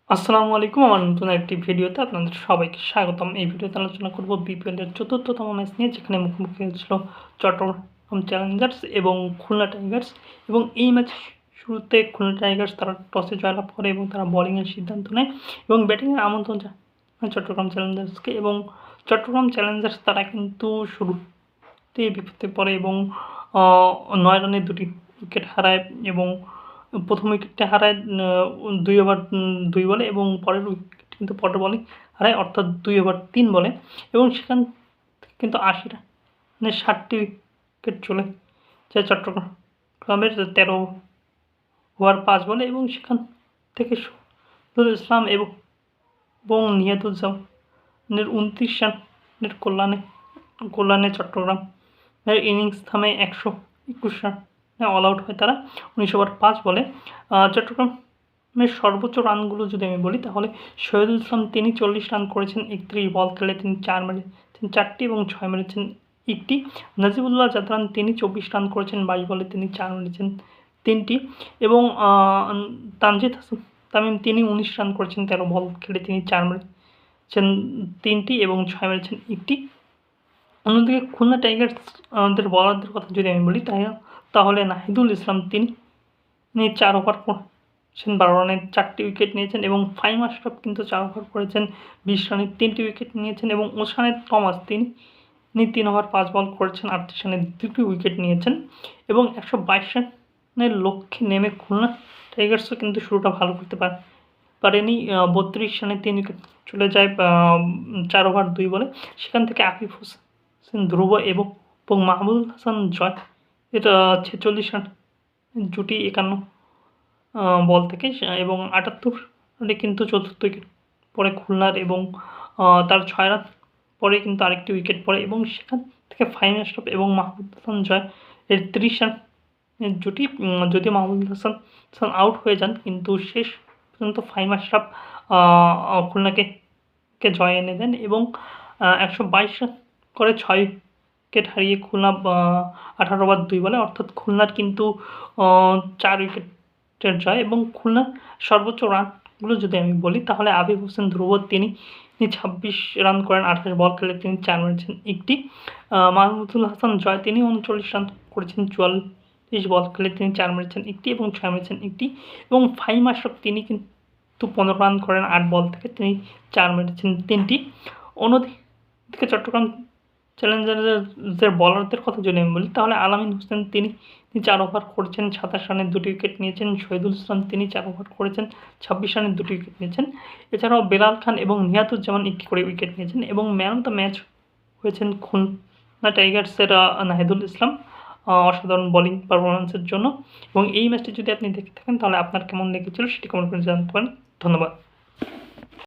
আসসালামু আলাইকুম। আমার নতুন একটি ভিডিওতে আপনাদের সবাইকে স্বাগতম। এই ভিডিওতে আলোচনা করব বিপিএল এর ৪র্থতম ম্যাচ নিয়ে, যেখানে মুখোমুখি হয়েছিল চট্টগ্রাম চ্যালেঞ্জার্স এবং খুলনা টাইগার্স। এবং এই ম্যাচের শুরুতে খুলনা টাইগার্স তারা টসে জয়লাভ করে এবং তারা বোলিংয়ের সিদ্ধান্ত নেয় এবং ব্যাটিংয়ের আমন্ত্রণ জানায় চট্টগ্রাম চ্যালেঞ্জার্সকে। এবং চট্টগ্রাম চ্যালেঞ্জার্স তারা কিন্তু শুরুতেই বিপদে পড়ে এবং ৯ রানে ২টি উইকেট হারায় এবং প্রথম উইকেটটা হারায় ২ ওভার ২ বলে এবং পরের উইকেট কিন্তু পরের বলেই হারায়, অর্থাৎ ২ ওভার ৩ বলে। এবং সেখান থেকে কিন্তু ৮০ রানে ৬০টি উইকেট চলে যায় চট্টগ্রামের ১৩ ওভার ৫ বলে। এবং সেখান থেকে শহীদুল ইসলাম এবং নিয়াতুজ্জামানের ২৯ রানের কল্যাণে চট্টগ্রামের ইনিংস থামে ১২১ রানে অল আউট হয় তারা ১৯ ওভার ৫ বলে। চট্টগ্রামের সর্বোচ্চ রানগুলো যদি আমি বলি, তাহলে শহীদুল ইসলাম তিনি ৪০ রান করেছেন, ৩১ বল খেলে তিনি ৪ মেরেছেন ৪টি এবং ৬ মেরেছেন ১টি। নাজিবুল্লাহ জাদরান তিনি ২৪ রান করেছেন, ২২ বলে তিনি ৪ মেরেছেন ৩টি। এবং তানজিদ হাসান তামিম তিনি ১৯ রান করেছেন, ১৩ বল খেলে তিনি ৪ মেরেছেন ৩টি এবং ৬ মেরেছেন ১টি। অন্যদিকে খুলনা টাইগার্সদের বলারদের কথা যদি আমি বলি, তাহলে নাহিদুল ইসলাম তিনি ৪ ওভার করেছেন, ১২ রানে ৪টি উইকেট নিয়েছেন। এবং ফাহিম আশরাফ কিন্তু ৪ ওভার করেছেন, ২০ রানে 3টি উইকেট নিয়েছেন। এবং ওসানে থমাস তিনি ৩ ওভার ৫ বল করেছেন, ৩৮ রানে 2টি উইকেট নিয়েছেন। এবং ১২২ রানের লক্ষ্যে নেমে খুলনা টাইগার্সও কিন্তু শুরুটা ভালো করতে পারেনি। ৩২ রানে 3 উইকেট চলে যায় ৪ ওভার ২ বলে। সেখান থেকে আফিফ হোসেন ধ্রুব এবং মাহমুদুল হাসান জয় এটা ৪৬ রান জুটি ৫১ বল থেকে এবং ৭৮ রানে কিন্তু ৪র্থ উইকেট পড়ে খুলনার। এবং তার ৬ রান পরে কিন্তু আরেকটি উইকেট পড়ে এবং সেখান থেকে ফাহিম আশরাফ এবং মাহমুদুল হাসান জয় এর ৩০ রানের জুটি। যদিও মাহমুদুল হাসান আউট হয়ে যান, কিন্তু শেষ পর্যন্ত ফাহিম আশরাফ খুলনাকে জয় এনে দেন এবং ১২২ রান করে ৬ উইকেট হারিয়ে খুলনা ১৮ ওভার ২ বলে, অর্থাৎ খুলনার কিন্তু ৪ উইকেটের জয়। এবং খুলনার সর্বোচ্চ রানগুলো যদি আমি বলি, তাহলে আফিফ হোসেন ধ্রুব তিনি ২৬ রান করেন, ২৮ বল খেলে তিনি ৪ মেরেছেন ১টি। মাহমুদুল হাসান জয় তিনি ৩৯ রান করেছেন, ৪৪ বল খেলে তিনি ৪ মেরেছেন 1টি এবং ৬ মেরেছেন 1টি। এবং ফাহিম আশরাফ তিনি কিন্তু ১৫ রান করেন, ৮ বল থেকে তিনি ৪ মেরেছেন 3টি। অন্যদিকে চট্টগ্রাম চ্যালেঞ্জার্সের বলারদের কথা যদি আমি বলি, তাহলে আলামিন হোসেন তিনি ৪ ওভার করেছেন, ২৭ রানে 2টি উইকেট নিয়েছেন। শহীদুল ইসলাম তিনি ৪ ওভার করেছেন, ২৬ রানে 2টি উইকেট নিয়েছেন। এছাড়াও বেলাল খান এবং নিয়াতুজ্জামান 1টি করে উইকেট নিয়েছেন। এবং ম্যান অফ দ্য ম্যাচ হয়েছেন খুলনা টাইগার্সের নাহিদুল ইসলাম অসাধারণ বোলিং পারফরম্যান্সের জন্য। এবং এই ম্যাচটি যদি আপনি দেখে থাকেন, তাহলে আপনার কেমন লেগেছিল সেটি কমেন্ট করে জানাতে পারেন। ধন্যবাদ।